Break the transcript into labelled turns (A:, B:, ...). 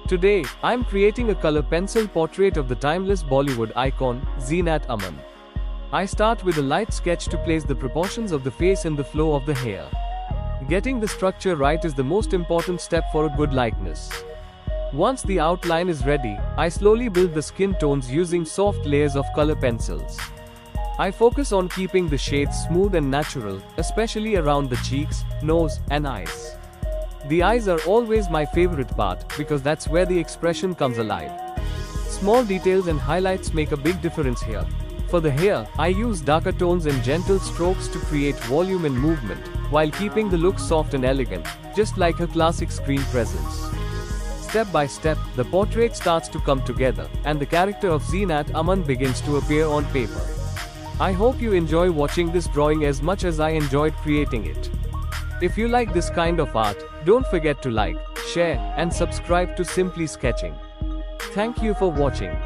A: Today, I'm creating a color pencil portrait of the timeless Bollywood icon, Zeenat Aman. I start with a light sketch to place the proportions of the face and the flow of the hair. Getting the structure right is the most important step for a good likeness. Once the outline is ready, I slowly build the skin tones using soft layers of color pencils. I focus on keeping the shades smooth and natural, especially around the cheeks, nose, and eyes. The eyes are always my favorite part, because that's where the expression comes alive. Small details and highlights make a big difference here. For the hair, I use darker tones and gentle strokes to create volume and movement, while keeping the look soft and elegant, just like a classic screen presence. Step by step, the portrait starts to come together, and the character of Zeenat Aman begins to appear on paper. I hope you enjoy watching this drawing as much as I enjoyed creating it. If you like this kind of art, don't forget to like, share, and subscribe to Simply Sketching. Thank you for watching.